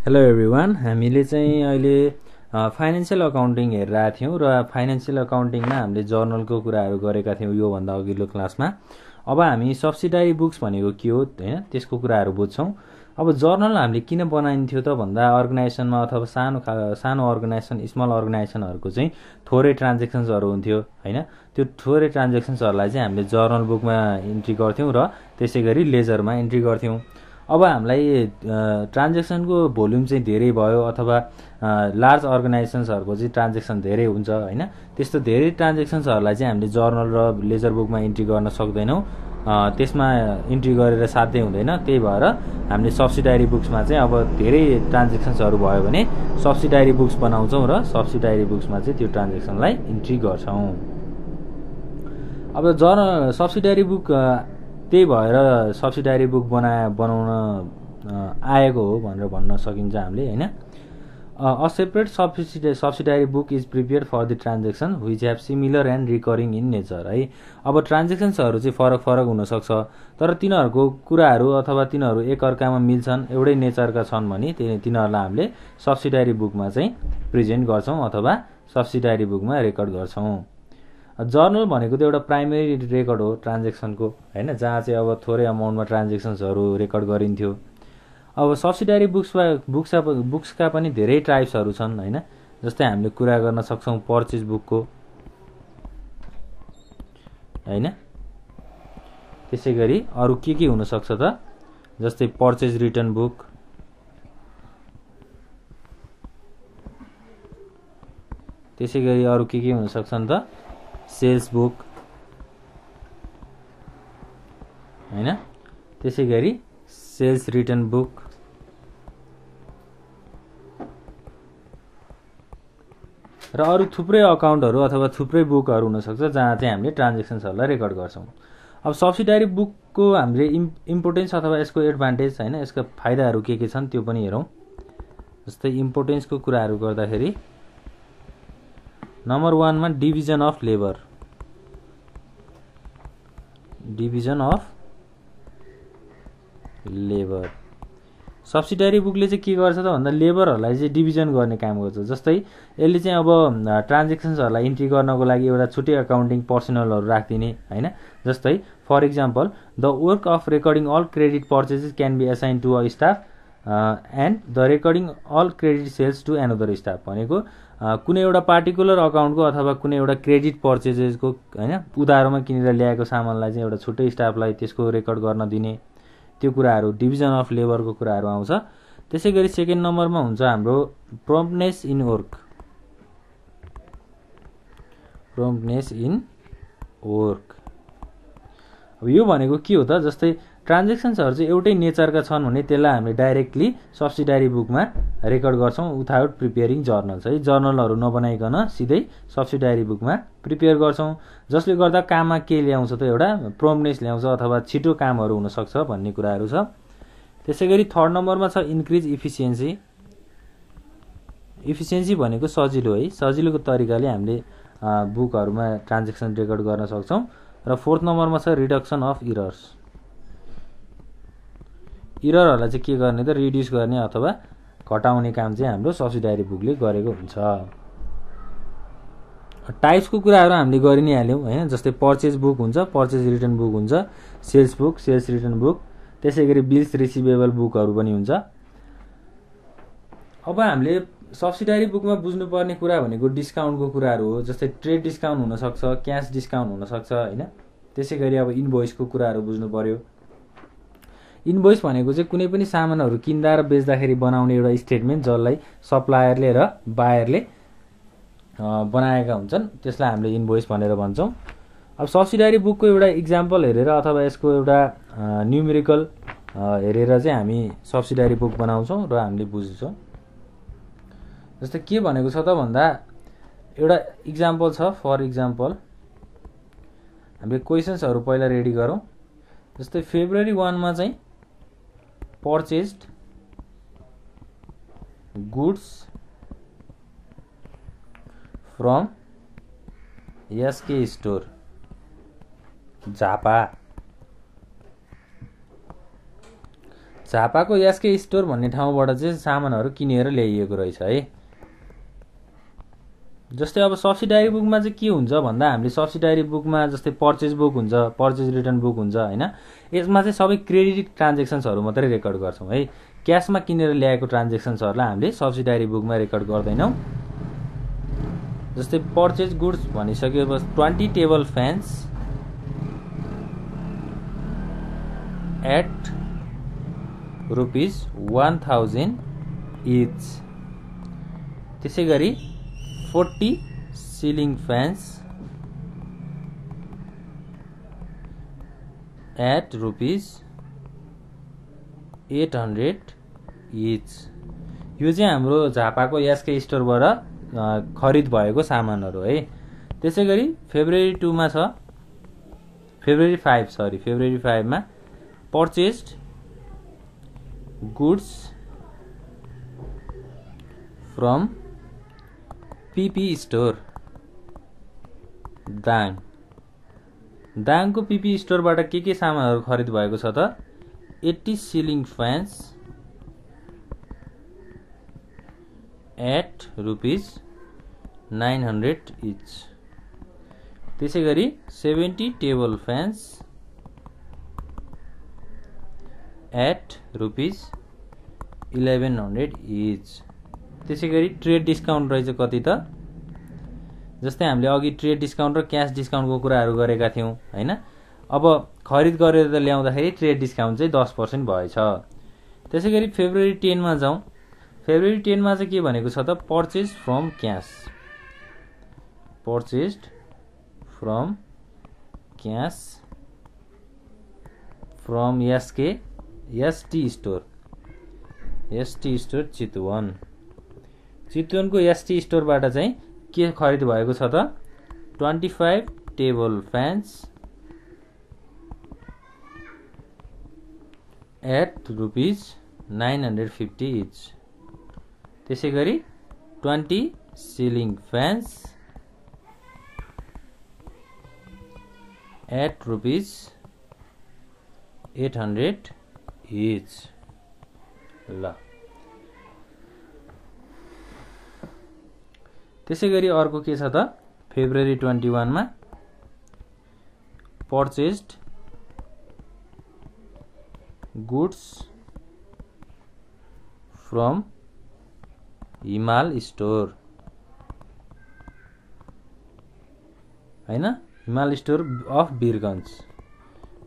Hello everyone, हामीले चाहिँ अहिले फाइनेन्सियल अकाउन्टिङ हेरिरहेको थियौँ र फाइनेन्सियल अकाउन्टिङमा हामीले जर्नलको कुराहरू गरेका थियौँ योभन्दा अघिल्लो क्लासमा। अब हामी सब्सिडारी बुक्स भनेको के हो हैन त्यसको कुराहरू बुझ्छौँ। अब जर्नल हामीले किन बनाइन्थ्यो त भन्दा अर्गनाइजेसनमा अथवा सानो अर्गनाइजेसन स्मल अर्गनाइजेसनहरूको चाहिँ थोरै ट्रान्जेक्सन्सहरू हुन्थ्यो हैन। त्यो थोरै ट्रान्जेक्सन्सहरूलाई चाहिँ हामीले जर्नल बुकमा इन्ट्री गर्थ्यौँ र त्यसै गरी लेजरमा इन्ट्री गर्थ्यौँ। अब हामीलाई ट्रान्जेक्सनको भोल्युम चाहिँ धेरै भयो अथवा लार्ज अर्गनाइजेसन्सहरूको चाहिँ ट्रान्जेक्सन धेरै हुन्छ हैन। त्यस्तो धेरै ट्रान्जेक्सन्सहरूलाई चाहिँ हामीले जर्नल र लेजर बुकमा इन्ट्री गर्न सक्दैनौँ। त्यसमा इन्ट्री गरेर साध्यै हुँदैन। त्यही भएर हामीले सब्सिडारी बुक्समा चाहिँ अब धेरै ट्रान्जेक्सन्सहरू भयो भने सब्सिडारी बुक्स बनाउँछौँ र सब्सिडारी बुक्समा चाहिँ त्यो ट्रान्जेक्सनलाई इन्ट्री गर्छौँ। अब सब्सिडारी बुक त्यही भएर सब्सिडारी बुक बनाउन आएको हो भनेर भन्न सकिन्छ हामीले हैन। A separate subsidiary book is prepared for the transaction which have similar and recurring in nature है। अब ट्रान्जेक्सन्सहरू चाहिँ फरक फरक हुनसक्छ तर तिनीहरूको कुराहरू अथवा तिनीहरू एकअर्कामा मिल्छन्, एउटै नेचरका छन् भने तिनीहरूलाई हामीले सब्सिडारी बुकमा चाहिँ प्रेजेन्ट गर्छौँ अथवा सब्सिडारी बुकमा रेकर्ड गर्छौँ। जर्नल भनेको त एउटा प्राइमेरी रेकर्ड हो ट्रान्जेक्सनको हैन, जहाँ चाहिँ अब थोरै अमाउन्टमा ट्रान्जेक्सन्सहरू रेकर्ड गरिन्थ्यो। अब सब्सिडारी बुक्सका पनि धेरै टाइप्सहरू छन् हैन। जस्तै हामीले कुरा गर्न सक्छौँ पर्चेज बुकको हैन। त्यसै गरी अरू के हुन सक्छ त, जस्तै पर्चेज रिटर्न बुक, त्यसै गरी अरू के हुन सक्छन् त, सेल्स बुक हैन। त्यसै गरी सेल्स रिटर्न बुक र अरू थुप्रै अकाउन्टहरू अथवा थुप्रै बुकहरू हुनसक्छ जहाँ चाहिँ हामीले ट्रान्जेक्सन्सहरूलाई रेकर्ड गर्छौँ। अब सब्सिडारी बुकको हामीले इम्पोर्टेन्स अथवा यसको एडभान्टेज हैन, यसका फाइदाहरू के छन् त्यो पनि हेरौँ। जस्तै इम्पोर्टेन्सको कुराहरू गर्दाखेरि नम्बर 1 मा division of labour, division of labour. Subsidiary बुकले चाहिँ के गर्छ त भन्दा लेबरहरूलाई चाहिँ डिभिजन गर्ने काम गर्छ। जस्तै यसले चाहिँ अब ट्रान्जेक्सन्सहरूलाई इन्ट्री गर्नको लागि एउटा छुट्टै अकाउन्टिङ पर्सनलहरू राखिदिने हैन। जस्तै for example the work of recording all credit purchases can be assign to a staff and the recording all credit sales to another staff भनेको कुनै एउटा पार्टिकुलर अकाउन्टको अथवा कुनै एउटा क्रेडिट पर्चेजेसको हैन उधारोमा किनेर ल्याएको सामानलाई चाहिँ एउटा छुट्टै स्टाफलाई त्यसको रेकर्ड गर्न दिने, त्यो कुराहरू डिभिजन अफ लेबरको कुराहरू आउँछ। त्यसै गरी सेकेन्ड नम्बरमा हुन्छ हाम्रो प्रम्प्टनेस इन वर्क, प्रम्प्टनेस इन वर्क। अब यो भनेको के हो त, जस्तै ट्रान्जेक्सन्सहरू चाहिँ एउटै नेचरका छन् भने त्यसलाई हामीले डाइरेक्टली सब्सिडारी बुकमा रेकर्ड गर्छौँ विथआउट प्रिपेयरिङ जर्नल्स है। जर्नलहरू नबनाइकन सिधै सब्सिडारी बुकमा प्रिपेयर गर्छौँ, जसले गर्दा काममा के ल्याउँछ त, एउटा प्रम्प्टनेस ल्याउँछ अथवा छिटो कामहरू हुनसक्छ भन्ने कुराहरू छ। त्यसै गरी थर्ड नम्बरमा छ इन्क्रिज इफिसियन्सी। इफिसियन्सी भनेको सजिलो है, सजिलोको तरिकाले हामीले बुकहरूमा ट्रान्जेक्सन रेकर्ड गर्न सक्छौँ। र फोर्थ नम्बरमा छ रिडक्सन अफ इरर्स। इररहरूलाई चाहिँ के गर्ने त, रिड्युस गर्ने अथवा घटाउने काम चाहिँ हाम्रो सब्सिडारी बुकले गरेको हुन्छ। टाइप्सको कुराहरू हामीले गरि नै हाल्यौँ हैन। जस्तै पर्चेज बुक हुन्छ, पर्चेज रिटर्न बुक हुन्छ, sales book, sales return book, त्यसै गरी बिल्स रिसिभेबल बुकहरू पनि हुन्छ। अब हामीले सब्सिडारी बुकमा बुझ्नुपर्ने कुरा भनेको डिस्काउन्टको कुराहरू हो। जस्तै ट्रेड डिस्काउन्ट हुनसक्छ, क्यास डिस्काउन्ट हुनसक्छ हैन। त्यसै गरी अब इन्भोइसको कुराहरू बुझ्नु पर्यो। इन्भोइस भनेको चाहिँ कुनै पनि सामानहरू किन्दा र बेच्दाखेरि बनाउने एउटा स्टेटमेन्ट जसलाई सप्लायरले र बायरले बनाएका हुन्छन्, त्यसलाई हामीले इन्भोइस भनेर भन्छौँ। अब सब्सिडारी बुकको एउटा इक्जाम्पल हेरेर अथवा यसको एउटा न्युमेरिकल हेरेर चाहिँ हामी सब्सिडारी बुक बनाउँछौँ र हामीले बुझ्छौँ। जस्तै के भनेको छ त भन्दा एउटा इक्जाम्पल छ। फर इक्जाम्पल हामीले क्वेसन्सहरू पहिला रेडी गरौँ। जस्तै फेब्रुअरी 1 मा चाहिँ purchased goods from SK store Jhapa झापाको एसके स्टोर भन्ने ठाउँबाट चाहिँ सामानहरू किनेर ल्याइएको रहेछ है। जस्तै अब सब्सिडारी बुकमा चाहिँ के हुन्छ भन्दा हामीले सब्सिडारी बुकमा जस्तै पर्चेज बुक हुन्छ, पर्चेज रिटर्न बुक हुन्छ हैन। यसमा चाहिँ सबै क्रेडिट ट्रान्ज्याक्सन्सहरू मात्रै रेकर्ड गर्छौँ है। क्यासमा किनेर ल्याएको ट्रान्ज्याक्सन्सहरूलाई हामीले सब्सिडारी बुकमा रेकर्ड गर्दैनौँ। जस्तै पर्चेज गुड्स भनिसकेपछि 20 टेबल फ्यान्स एट ₹1000 इच। त्यसै गरी 40 सिलिङ फ्यान्स एट ₹800 इच। यो चाहिँ हाम्रो झापाको एसके स्टोरबाट खरिद भएको सामानहरू है। त्यसै गरी फेब्रुअरी 2 मा छ, फेब्रुअरी 5 मा purchased goods from PP store दाङको पीपी स्टोरबाट के सामानहरू खरिद भएको छ त 80 सिलिङ फ्यान्स एट ₹900 इच। त्यसै गरी 70 टेबल फ्यान्स एट ₹1100 इच। त्यसै गरी ट्रेड डिस्काउन्ट रहेछ कति त, जस्तै हामीले अघि ट्रेड डिस्काउन्ट र क्यास डिस्काउन्टको कुराहरू गरेका थियौँ हैन। अब खरिद गरेर त ल्याउँदाखेरि ट्रेड डिस्काउन्ट चाहिँ 10% भएछ। त्यसै गरी फेब्रुअरी 10 मा जाउँ। फेब्रुअरी 10 मा चाहिँ के भनेको छ त purchase from cash, purchased from cash from ST store चितवनको एसटी स्टोरबाट चाहिँ के खरिद भएको छ त 25 टेबल फ्यान्स एट ₹950 इच। त्यसै गरी 20 सिलिङ फ्यान्स एट ₹800 इच। ल त्यसै गरी अर्को के छ त फेब्रुअरी 21 मा पर्चेस्ड गुड्स फ्रम हिमाल स्टोर हैन, हिमाल स्टोर अफ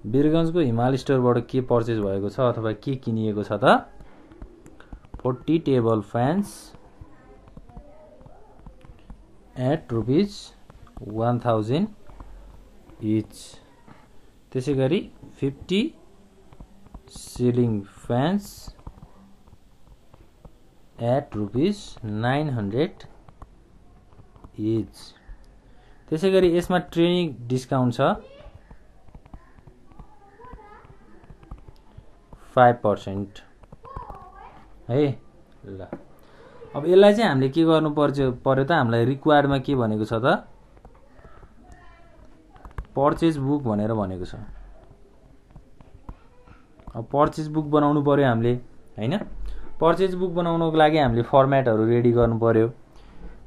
वीरगञ्जको हिमाल स्टोरबाट के पर्चेज भएको छ अथवा के किनिएको छ त 40 टेबल फ्यान्स एट ₹1000 इच। त्यसै गरी 50 सिलिङ फ्यान्स एट ₹900 इच। त्यसै गरी यसमा ट्रेनिङ डिस्काउन्ट छ 5% है। ल अब यसलाई चाहिँ हामीले के गर्नु पर्यो त हामीलाई रिक्वायर्डमा के भनेको छ त पर्चेज बुक भनेर भनेको छ। अब पर्चेज बुक बनाउनु पर्यो हामीले हैन। पर्चेज बुक बनाउनको लागि हामीले फर्मेटहरू रेडी गर्नु पर्यो।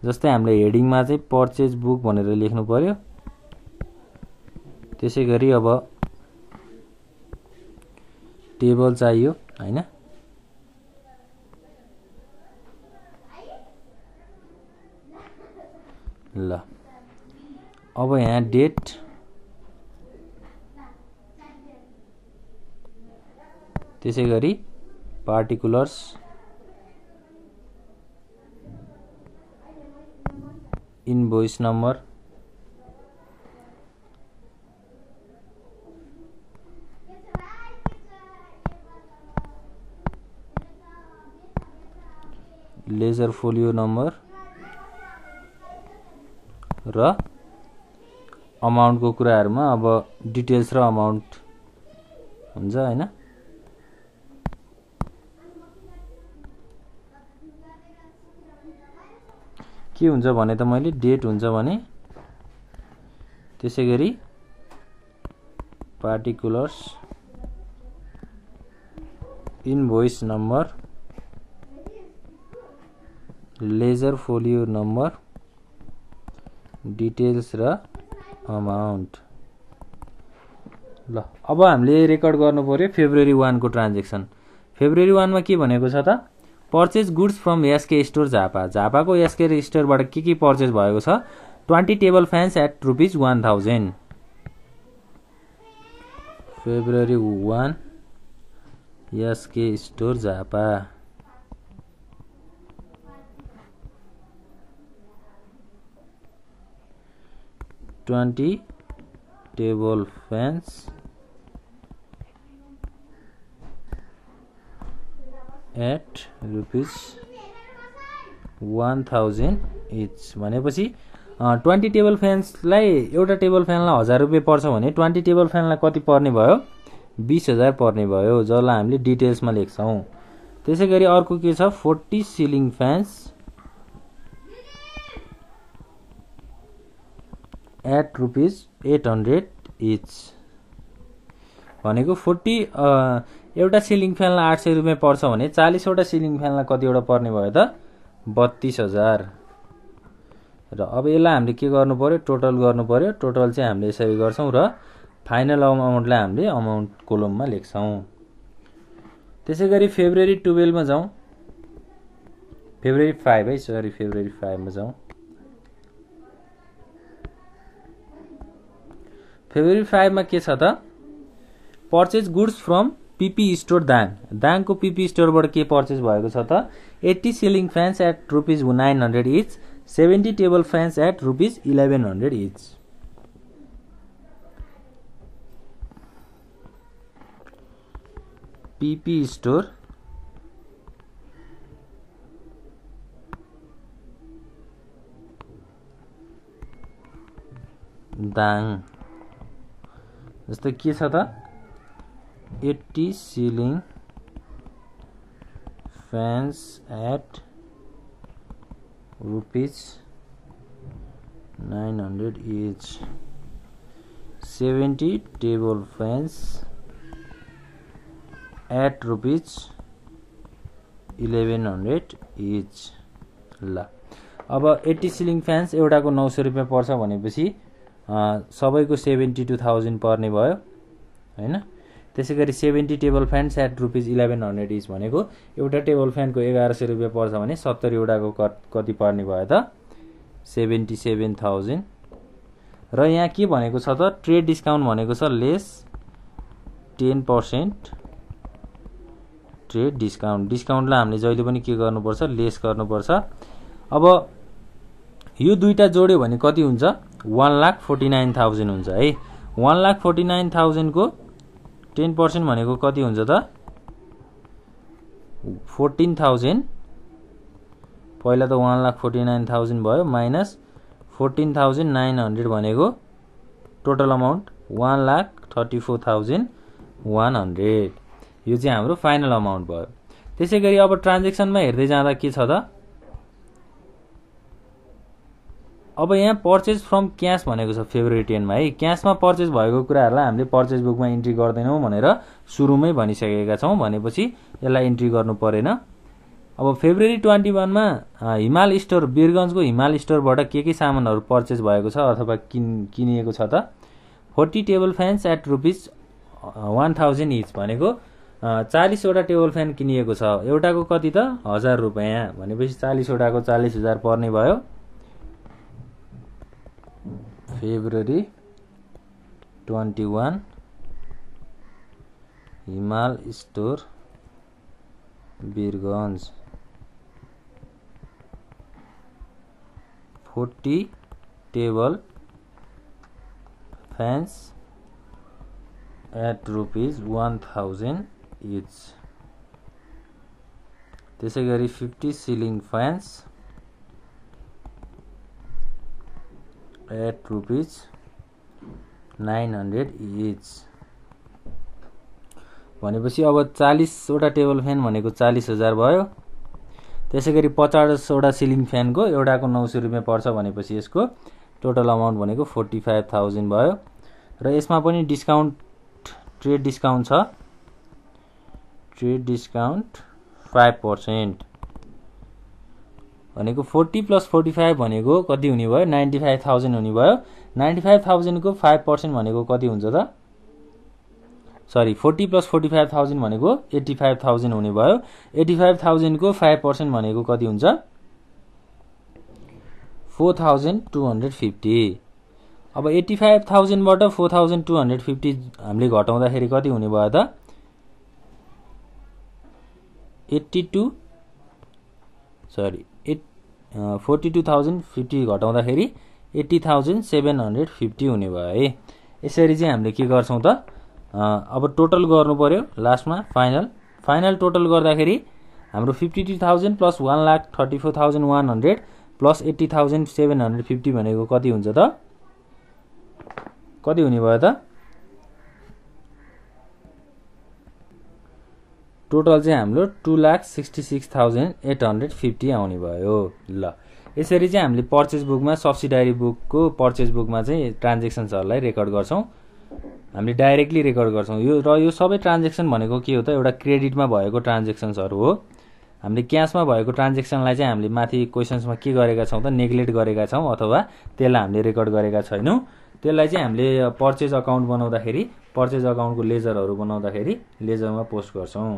जस्तै हामीले हेडिङमा चाहिँ पर्चेज बुक भनेर लेख्नु पर्यो। त्यसै गरी अब टेबल चाहियो हैन। ल अब यहाँ डेट त्यसै गरी particulars invoice number ledger folio number र अमाउन्टको कुराहरुमा अब डिटेल्स र अमाउन्ट हुन्छ हैन। के हुन्छ भने त मैले डेट हुन्छ भने त्यसै गरी particulars invoice number, ledger folio number, details र अमाउन्ट। ल अब हामीले रेकर्ड गर्नु पर्यो फेब्रुअरी 1 को ट्रान्जेक्सन। फेब्रुअरी 1 मा के भनेको छ त, purchase goods from SK store Jhapa. झापाको एसके स्टोरबाट के पर्चेज भएको छ, 20 table fans at ₹1000। February 1 SK store Jhapa. $20 table fans at ₹1000 each भनेपछि 20 टेबल फ्यान्सलाई, एउटा टेबल फ्यानलाई ₹1000 पर्छ भने 20 टेबल फ्यानलाई कति पर्ने भयो, 20,000 पर्ने भयो, जसलाई हामीले डिटेल्समा लेख्छौँ। त्यसै गरी अर्को के छ, 40 सिलिङ फ्यान्स एट ₹800 इच भनेको 40 एउटा सिलिङ फ्यानलाई ₹800 पर्छ भने 40 वटा सिलिङ फ्यानलाई कतिवटा पर्ने भयो त, 32,000। र अब यसलाई हामीले के गर्नु पर्यो, टोटल गर्नु पर्यो। टोटल चाहिँ हामीले यसरी गर्छौँ र फाइनल अमाउन्टलाई हामीले अमाउन्ट कोलममा लेख्छौँ। त्यसै गरी फेब्रुअरी 12 मा जाउँ, फेब्रुअरी 5 है, सरी फेब्रुअरी 5 मा जाउँ। फेब्रुअरी 5 मा के छ त, purchase goods from PP store Dang. दाङको पीपी स्टोरबाट के पर्चेज भएको छ त, 80 ceiling fans at ₹900 each, 70 table fans at ₹1100 each. PP store Dang जस्तै के छ त, 80 ceiling fans at ₹900 each, 70 table fans at ₹1100 each. ल अब 80 सिलिङ फ्यान्स एउटाको ₹900 पर्छ भनेपछि सबैको 72,000 पर्ने भयो हैन। त्यसै गरी 70 टेबल फ्यान्स एट ₹1100 इच भनेको एउटा टेबल फ्यानको ₹1100 पर्छ भने 70 वटाको कति पर्ने भयो त, 77,000। र यहाँ के भनेको छ त, ट्रेड डिस्काउन्ट भनेको छ लेस 10% ट्रेड डिस्काउन्ट। डिस्काउन्टलाई हामीले जहिले पनि के गर्नुपर्छ, लेस गर्नुपर्छ। अब यो दुईटा जोड्यो भने कति हुन्छ, 1,49,000 हुन्छ है। 1,49,000 को 10% भनेको कति हुन्छ त, 14,000। पहिला त 1,49,000 भयो, माइनस 14,900 भनेको टोटल अमाउन्ट 1,34,100। यो चाहिँ हाम्रो फाइनल अमाउन्ट भयो। त्यसै गरी अब ट्रान्जेक्सनमा हेर्दै जाँदा के छ त, अब यहाँ पर्चेज फ्रम क्यास भनेको छ फेब्रुअरी 10 मा है। क्यासमा पर्चेज भएको कुराहरूलाई हामीले पर्चेज बुकमा इन्ट्री गर्दैनौँ भनेर सुरुमै भनिसकेका छौँ, भनेपछि यसलाई इन्ट्री गर्नु परेन। अब फेब्रुअरी 21 मा हिमाल स्टोर, वीरगञ्जको हिमाल स्टोरबाट के सामानहरू पर्चेज भएको छ अथवा किनिएको छ त, 40 टेबल फ्यान्स एट ₹1000 इच भनेको 40 वटा टेबल फ्यान किनिएको छ। एउटाको कति त, ₹1000 भनेपछि 40 वटाको 40,000 पर्ने भयो। February 21 Himal store Birgunj 40 table fans at ₹1000 each. त्यसै गरी 50 सिलिङ फ्यान्स एट ₹900 इच भनेपछि अब 40 वटा टेबल फ्यान भनेको 40,000 भयो। त्यसै गरी 50 वटा सिलिङ फ्यानको एउटाको ₹900 पर्छ भनेपछि यसको टोटल अमाउन्ट भनेको 45,000 भयो। र यसमा पनि डिस्काउन्ट, ट्रेड डिस्काउन्ट छ। ट्रेड डिस्काउन्ट 5% भनेको 40 + 45 भनेको कति हुने भयो 95,000 हुने भयो 95,000 को 5% भनेको कति हुन्छ त सरी 40 + 45,000 भनेको 85,000 हुने भयो 85,000 को 5% भनेको कति हुन्छ 4,250 अब 85,000 बाट 4,250 हामीले घटाउँदाखेरि कति हुने भयो त 42,050 घटाउँदाखेरि 80,750 हुने भयो है यसरी चाहिँ हामीले के गर्छौं त अब टोटल गर्नु पर्यो लास्टमा फाइनल टोटल गर्दाखेरि हाम्रो 52,000 + 1,34,100 + 80,750 भनेको कति हुन्छ त कति हुने भयो त टोटल चाहिँ हाम्रो 2,66,850 आउने भयो ल यसरी चाहिँ हामीले पर्चेज बुकमा सब्सिडायरी बुकको पर्चेज बुकमा चाहिँ ट्रान्ज्याक्सन्सहरुलाई रेकर्ड गर्छौं हामीले डाइरेक्टली रेकर्ड गर्छौं यो सबै ट्रान्ज्याक्सन भनेको के हो त एउटा क्रेडिटमा भएको ट्रान्ज्याक्सन्सहरु हो हामीले क्याशमा भएको ट्रान्ज्याक्सनलाई चाहिँ हामीले माथि क्वेशन्समा के गरेका छौं त नेग्लेक्ट गरेका छौं अथवा त्यसलाई हामीले रेकर्ड गरेका छैनौं त्यसलाई चाहिँ हामीले पर्चेज अकाउन्ट बनाउँदाखेरि पर्चेज अकाउन्टको लेजरहरु बनाउँदाखेरि लेजरमा पोस्ट गर्छौं